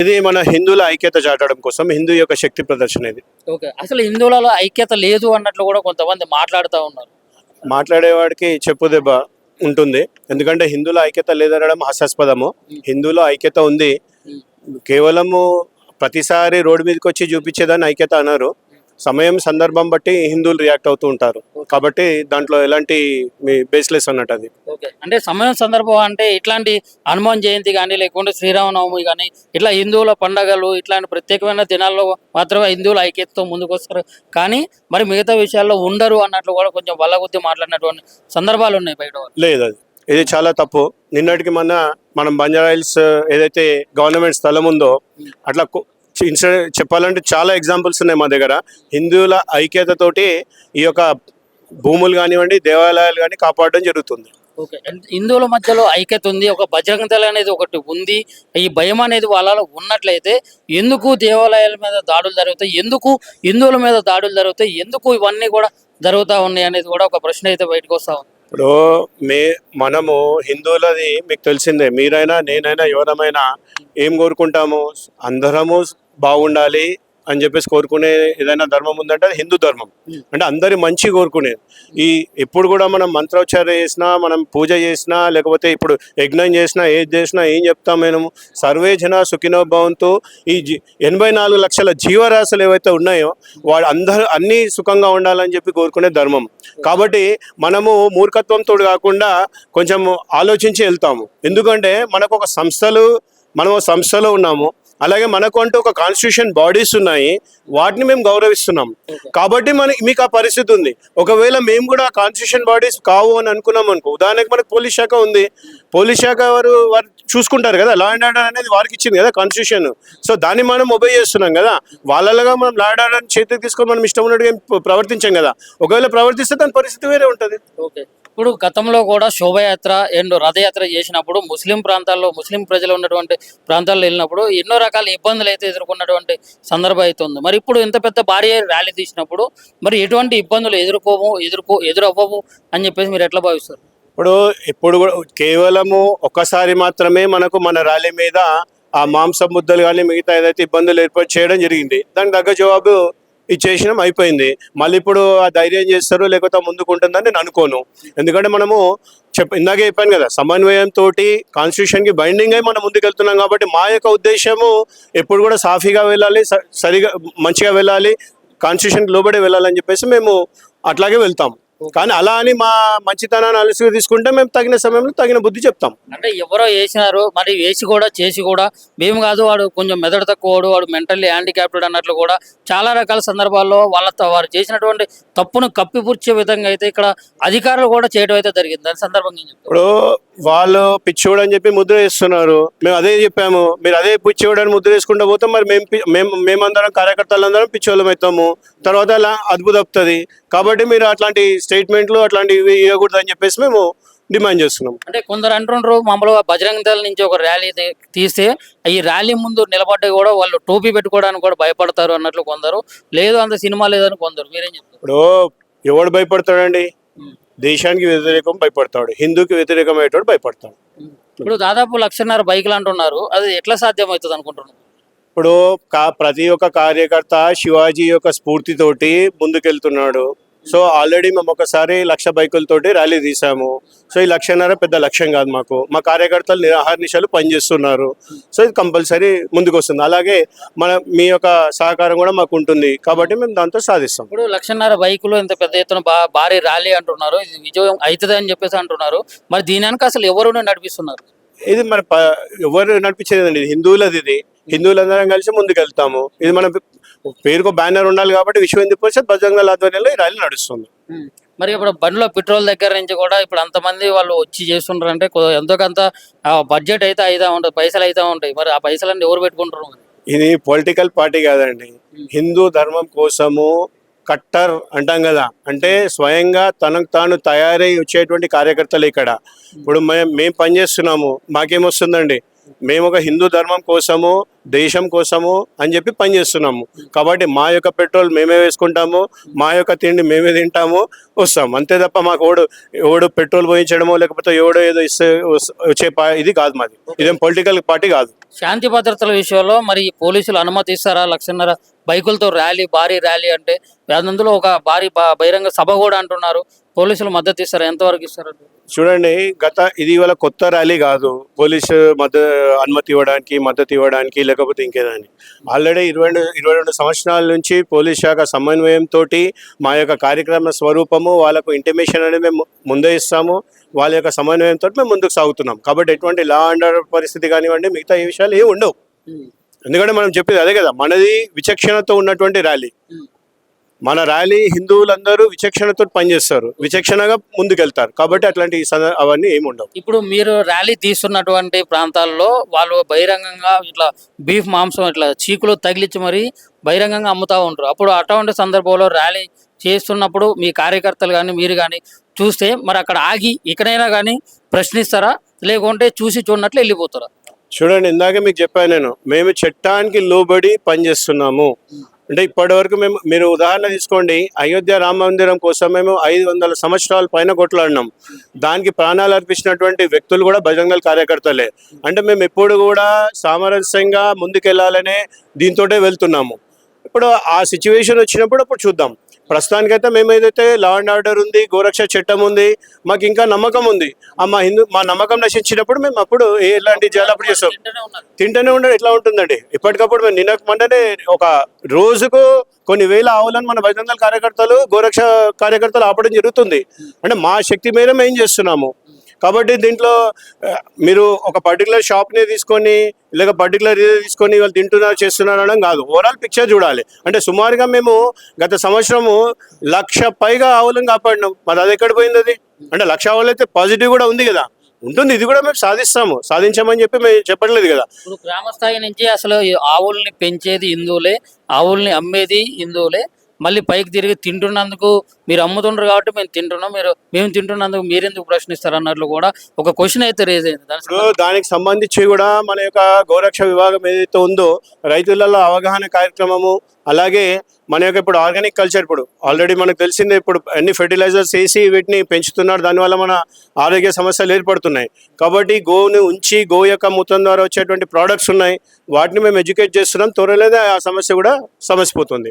ఇది మన హిందువుల ఐక్యత చాటడం కోసం హిందూ యొక్క శక్తి ప్రదర్శన ఇది. ఓకే. అసలు హిందువులలో ఐక్యత లేదు అన్నట్లు కూడా కొంతమంది మాట్లాడుతూ ఉన్నారు. మాట్లాడేవాడికి చెప్పు దెబ్బ ఉంటుంది. ఎందుకంటే హిందువుల ఐక్యత లేదనడం హాస్యాస్పదము. హిందువుల ఐక్యత ఉంది. కేవలము ప్రతిసారి రోడ్డు మీదకి వచ్చి చూపించేదాన్ని ఐక్యత అన్నారు. సమయం సందర్భం బట్టి హిందువులు రియాక్ట్ అవుతూ ఉంటారు. కాబట్టి దాంట్లో ఎలాంటి బేస్లెస్ అన్నట్టు అది. ఓకే. అంటే సమయం సందర్భం అంటే ఇట్లాంటి హనుమాన్ జయంతి కానీ లేకుంటే శ్రీరామనవమి కానీ ఇట్లా హిందువుల పండగలు ఇట్లాంటి ప్రత్యేకమైన దినాల్లో మాత్రమే హిందువుల ఐక్యతతో ముందుకు వస్తారు. కానీ మరి మిగతా విషయాల్లో ఉండరు అన్నట్లు కూడా కొంచెం వల్లగుద్ది మాట్లాడినటువంటి సందర్భాలు ఉన్నాయి బయట. లేదు, అది ఇది చాలా తప్పు. నిన్నటికి మనం బంజారా హిల్స్ ఏదైతే గవర్నమెంట్ స్థలం ఉందో అట్లా చెప్పాలంటే చాలా ఎగ్జాంపుల్స్ ఉన్నాయి మా దగ్గర. హిందువుల ఐక్యతతోటి ఈ యొక్క భూములు కానివ్వండి దేవాలయాలు కానీ కాపాడడం జరుగుతుంది. ఓకే. హిందువుల మధ్యలో ఐక్యత ఉంది, ఒక బజరంగ దళ అనేది ఒకటి ఉంది. ఈ భయం అనేది వాళ్ళలో ఉన్నట్లయితే ఎందుకు దేవాలయాల మీద దాడులు జరుగుతాయి, ఎందుకు హిందువుల మీద దాడులు జరుగుతాయి, ఎందుకు ఇవన్నీ కూడా జరుగుతూ ఉన్నాయి అనేది కూడా ఒక ప్రశ్న అయితే బయటకు వస్తా ఉంది. ఇప్పుడు మనము హిందువులది మీకు తెలిసిందే. మీరైనా నేనైనా ఎవరమైనా ఏం కోరుకుంటాము, అందరము బాగుండాలి అని చెప్పేసి కోరుకునే ఏదైనా ధర్మం ఉందంటే అది హిందూ ధర్మం. అంటే అందరి మంచి కోరుకునేది. ఎప్పుడు కూడా మనం మంత్రోచ్చారణ చేసినా, మనం పూజ చేసినా, లేకపోతే ఇప్పుడు యజ్ఞం చేసినా, ఏది చేసినా ఏం చెప్తాం మేము, సర్వే జన సుఖినో భవంతు. ఈ 84 లక్షల జీవరాశులు ఏవైతే ఉన్నాయో వాడు అన్ని సుఖంగా ఉండాలని చెప్పి కోరుకునే ధర్మం. కాబట్టి మనము మూర్ఖత్వంతో కాకుండా కొంచెం ఆలోచించి వెళ్తాము. ఎందుకంటే మనకు ఒక మనం సంస్థలో ఉన్నాము, అలాగే మనకు అంటూ ఒక కాన్స్టిట్యూషన్ బాడీస్ ఉన్నాయి, వాటిని మేము గౌరవిస్తున్నాం. కాబట్టి మీకు ఆ పరిస్థితి ఉంది. ఒకవేళ మేము కూడా కాన్స్టిట్యూషన్ బాడీస్ కావు అని అనుకున్నాం అనుకో, ఉదాహరణకు మనకు పోలీస్ శాఖ ఉంది, పోలీస్ శాఖ వారు చూసుకుంటారు కదా, లా అండ్ ఆర్డర్ అనేది వారికి ఇచ్చింది కదా కాన్స్టిట్యూషన్. సో దాన్ని మనం ఒబే చేస్తున్నాం కదా. వాళ్ళగా మనం లా అండ్ ఆర్డర్ చేతికి తీసుకొని మనం ఇష్టం ఉన్నట్టుగా ప్రవర్తించాం కదా. ఒకవేళ ప్రవర్తిస్తే దాని పరిస్థితి వేరే ఉంటుంది. ఓకే. ఇప్పుడు గతంలో కూడా శోభయాత్ర అండ్ రథయాత్ర చేసినప్పుడు ముస్లిం ప్రజలు ఉన్నటువంటి ప్రాంతాల్లో వెళ్ళినప్పుడు ఎన్నో రకాల ఇబ్బందులు అయితే ఎదుర్కొన్నటువంటి సందర్భం అయితే ఉంది. మరి ఇప్పుడు ఇంత పెద్ద భారీ ర్యాలీ తీసినప్పుడు మరి ఎటువంటి ఇబ్బందులు ఎదురవ్వవు అని చెప్పేసి మీరు ఎట్లా భావిస్తారు? ఇప్పుడు కూడా కేవలము ఒక్కసారి మాత్రమే మనకు మన ర్యాలీ మీద ఆ మాంసం ముద్దలు కానీ మిగతా ఏదైతే ఇబ్బందులు ఏర్పాటు చేయడం జరిగింది. దానికి తగ్గ జవాబు ఇచ్చేసినాం, అయిపోయింది. మళ్ళీ ఇప్పుడు ఆ ధైర్యం చేస్తారు లేకపోతే ముందుకు ఉంటుందని నేను అనుకోను. ఎందుకంటే మనము ఇందాకే చెప్పాను కదా, సమన్వయంతో కాన్స్టిట్యూషన్కి బైండింగ్ అయి మనం ముందుకు వెళ్తున్నాం. కాబట్టి మా యొక్క ఉద్దేశము ఎప్పుడు కూడా సాఫీగా వెళ్ళాలి, సరిగా మంచిగా వెళ్ళాలి, కాన్స్టిట్యూషన్కి లోబడి వెళ్ళాలని చెప్పేసి మేము అట్లాగే వెళ్తాం. కానీ అలా అని మా మంచితనాన్ని అలసిగా తీసుకుంటే మేము తగిన సమయంలో తగిన బుద్ధి చెప్తాం. అంటే ఎవరో వేసినారు, మరి వేసి కూడా చేసి కూడా మేము కాదు, వాడు కొంచెం మెదడు తక్కువడు, వాడు మెంటల్లీ హ్యాండిక్యాప్టెడ్ అన్నట్లు కూడా చాలా రకాల సందర్భాల్లో వారు చేసినటువంటి తప్పును కప్పిపుర్చే విధంగా అయితే ఇక్కడ అధికారులు కూడా చేయడం అయితే జరిగింది. దాని సందర్భంగా ఇప్పుడు వాళ్ళు పిచ్చోడు అని చెప్పి ముద్ర వేస్తున్నారు. మేము అదే చెప్పాము, మీరు అదే పిచ్చోడు అని ముద్ర వేసుకుంటూ పోతాం. మరి మేమందరం కార్యకర్తలందరం పిచ్చోళ్ళం అవుతాము, తర్వాత అలా అద్భుతవుతుంది. కాబట్టి మీరు అట్లాంటి స్టేట్మెంట్లు అట్లాంటివి ఇవ్వకూడదు అని చెప్పేసి మేము డిమాండ్ చేస్తున్నాం. అంటే కొందరు అంటుండ్రు, మామూలుగా బజరంగ దళ నుంచి ఒక ర్యాలీ తీస్తే ఈ ర్యాలీ ముందు నిలబడ్డ కూడా వాళ్ళు టోపీ పెట్టుకోవడానికి కూడా భయపడతారు అన్నట్లు కొందరు, లేదు అంత సినిమా లేదని కొందరు. మీరేం చెప్తారు? ఇప్పుడు ఎవడు భయపడతాడండి? దేశానికి వ్యతిరేకం భయపడతాడు, హిందూకి వ్యతిరేకమయ్యేటోడు భయపడతాడు. ఇప్పుడు దాదాపు 1.5 బైకులు అంటున్నారు, అది ఎట్లా సాధ్యమవుతుంది అనుకుంటున్నారు? ఇప్పుడు ప్రతి ఒక్క కార్యకర్త శివాజీ యొక్క స్ఫూర్తితోటి ముందుకెళ్తున్నాడు. సో ఆల్రెడీ మేము ఒకసారి 1,00,000 బైకులతోటి ర్యాలీ తీసాము. సో ఈ 1,50,000 పెద్ద లక్ష్యం కాదు మాకు. మా కార్యకర్తలు నిరాహార్నిశలు పనిచేస్తున్నారు. సో ఇది కంపల్సరీ ముందుకు వస్తుంది. అలాగే మీ యొక్క సహకారం కూడా మాకు ఉంటుంది, కాబట్టి మేము దాంతో సాధిస్తాం. ఇప్పుడు 1,50,000 బైకులు ఇంత పెద్ద ఎత్తున భారీ ర్యాలీ అంటున్నారు, ఇది విజయం అవుతుంది అని చెప్పేసి అంటున్నారు. మరి దీని వెనక అసలు ఎవరు నడిపిస్తున్నారు? ఇది మరి ఎవరు నడిపించేదండి, ఇది హిందువులది. ఇది హిందువులందరం కలిసి ముందుకెళ్తాము. ఇది మన పేరుకు బ్యానర్ ఉండాలి కాబట్టి విశ్వ హిందూ పరిషత్ బజరంగ దళ ఆధ్వర్యంలో ఈ ర్యాలీ నడుస్తుంది. మరి ఇప్పుడు బండిలో పెట్రోల్ దగ్గర నుంచి కూడా ఇప్పుడు అంతమంది వాళ్ళు వచ్చి చేస్తుంటారు అంటే ఎంతో కొంత బడ్జెట్ అయితే అవుతా ఉంటుంది, పైసలు అవుతా ఉంటాయి. మరి ఆ పైసలన్నీ ఎవరు పెట్టుకుంటారు? ఇది పొలిటికల్ పార్టీ కాదండి, హిందూ ధర్మం కోసము కట్టర్ అంటాం కదా, అంటే స్వయంగా తనకు తాను తయారై వచ్చేటువంటి కార్యకర్తలు ఇక్కడ. ఇప్పుడు మేము పనిచేస్తున్నాము, మాకేమొస్తుందండి? మేము ఒక హిందూ ధర్మం కోసము, దేశం కోసము అని చెప్పి పనిచేస్తున్నాము. కాబట్టి మా యొక్క పెట్రోల్ మేమే వేసుకుంటాము, మా యొక్క తిండి మేమే తింటాము, వస్తాం. అంతే తప్ప మాకు ఎవడు పెట్రోల్ పోయించడమో లేకపోతే ఎవడో ఏదో ఇస్తే వచ్చే ఇది కాదు మాది. ఇదేం పొలిటికల్ పార్టీ కాదు. శాంతి భద్రతల విషయంలో మరి పోలీసులు అనుమతి ఇస్తారా? 1.5 బైకులతో ర్యాలీ, భారీ ర్యాలీ అంటే అందులో ఒక భారీ బహిరంగ సభ కూడా అంటున్నారు. పోలీసులు మద్దతు ఇస్తారా? ఎంతవరకు ఇస్తారు? చూడండి, ఇది ఇవాళ కొత్త ర్యాలీ కాదు పోలీసు అనుమతి ఇవ్వడానికి, మద్దతు ఇవ్వడానికి, లేకపోతే ఇంకేదాన్ని. ఆల్రెడీ 22 సంవత్సరాల నుంచి పోలీస్ శాఖ సమన్వయంతో మా యొక్క కార్యక్రమ స్వరూపము వాళ్ళకు ఇంటిమేషన్ అనేది మేము ముందే ఇస్తాము. వాళ్ళ యొక్క సమన్వయంతో మేము ముందుకు సాగుతున్నాం. కాబట్టి ఎటువంటి లా అండ్ ఆర్డర్ పరిస్థితి కానివ్వండి, మిగతా ఈ విషయాలు ఏమి ఉండవు. ఎందుకంటే మనం చెప్పేది అదే కదా, మనది విచక్షణతో ఉన్నటువంటి ర్యాలీ. మన ర్యాలీ హిందువులందరూ విచక్షణతో పనిచేస్తారు, విచక్షణగా ముందుకెళ్తారు. కాబట్టి అట్లాంటి అవన్నీ ఏమి ఉండవు. ఇప్పుడు మీరు ర్యాలీ తీస్తున్నటువంటి ప్రాంతాల్లో వాళ్ళు బహిరంగంగా ఇట్లా బీఫ్ మాంసం ఇట్లా చీకులు తగిలించి మరి బహిరంగంగా అమ్ముతూ ఉంటారు. అప్పుడు అటువంటి సందర్భంలో ర్యాలీ చేస్తున్నప్పుడు మీ కార్యకర్తలు కానీ మీరు కానీ చూస్తే మరి అక్కడ ఆగి ఇక్కడైనా కానీ ప్రశ్నిస్తారా, లేకుంటే చూసి చూడనట్లు వెళ్ళిపోతారా? చూడండి, ఇందాకే మీకు చెప్పాను మేము చట్టానికి లోబడి పనిచేస్తున్నాము. అంటే ఇప్పటి వరకు మీరు ఉదాహరణ తీసుకోండి, అయోధ్య రామ మందిరం కోసం మేము 500 సంవత్సరాల పైన కొట్లాడినాం. దానికి ప్రాణాలు అర్పించినటువంటి వ్యక్తులు కూడా బజరంగ దళ్ కార్యకర్తలే. అంటే మేము ఎప్పుడు కూడా సామరస్యంగా ముందుకెళ్లాలనే దీంతోటే వెళ్తున్నాము. ఇప్పుడు ఆ సిచ్యువేషన్ వచ్చినప్పుడు అప్పుడు చూద్దాం. ప్రస్తుతానికైతే మేము ఏదైతే లా అండ్ ఆర్డర్ ఉంది, గోరక్ష చట్టం ఉంది, మాకు ఇంకా నమ్మకం ఉంది. మా నమ్మకం నశించినప్పుడు మేము అప్పుడు ఎలాంటి చేయాలి అప్పుడు చేస్తాం. తింటూనే ఉండడం ఎట్లా ఉంటుందండి? ఇప్పటికప్పుడు మేము నిన్నమంటేనే ఒక రోజుకు కొన్ని వేల ఆవులను మన బజరంగ దళ్ కార్యకర్తలు, గోరక్ష కార్యకర్తలు ఆపడం జరుగుతుంది. అంటే మా శక్తి మీద మేము చేస్తున్నాము. కాబట్టి దీంట్లో మీరు ఒక పర్టికులర్ షాప్ని తీసుకొని లేక పర్టికులర్ ఇది తీసుకొని వాళ్ళు తింటున్నారు చేస్తున్నారు అనడం కాదు, ఓవరాల్ పిక్చర్ చూడాలి. అంటే సుమారుగా మేము గత సంవత్సరము 1,00,000 పైగా ఆవులను కాపాడినాం. మరి అది ఎక్కడ పోయింది? అది అంటే 1,00,000 ఆవులు అయితే పాజిటివ్ కూడా ఉంది కదా, ఉంటుంది. ఇది కూడా మేము సాధించామని చెప్పి మేము చెప్పట్లేదు కదా. ఇప్పుడు గ్రామ స్థాయి నుంచి అసలు ఈ ఆవుల్ని పెంచేది హిందువులే, ఆవుల్ని అమ్మేది హిందువులే. మళ్ళీ పైకి తిరిగి తింటున్నందుకు మీరు అమ్ముతుండ్రు కాబట్టి మేము తింటున్నందుకు మీరెందుకు ప్రశ్నిస్తారు అన్నట్లు కూడా ఒక క్వశ్చన్ అయితే రేజ్ అయింది. దానికి సంబంధించి కూడా మన యొక్క గోరక్ష విభాగం ఏదైతే ఉందో రైతులలో అవగాహన కార్యక్రమము, అలాగే మన యొక్క ఇప్పుడు ఆర్గానిక్ కల్చర్, ఇప్పుడు ఆల్రెడీ మనకు తెలిసిందే, ఇప్పుడు అన్ని ఫెర్టిలైజర్స్ వేసి వీటిని పెంచుతున్నారు. దానివల్ల మన ఆరోగ్య సమస్యలు ఏర్పడుతున్నాయి. కాబట్టి గోవుని ఉంచి గో యొక్క మూత్రం ద్వారా వచ్చేటువంటి ప్రోడక్ట్స్ ఉన్నాయి, వాటిని మేము ఎడ్యుకేట్ చేస్తున్నాం. త్వరలోనే ఆ సమస్య కూడా సమసిపోతుంది.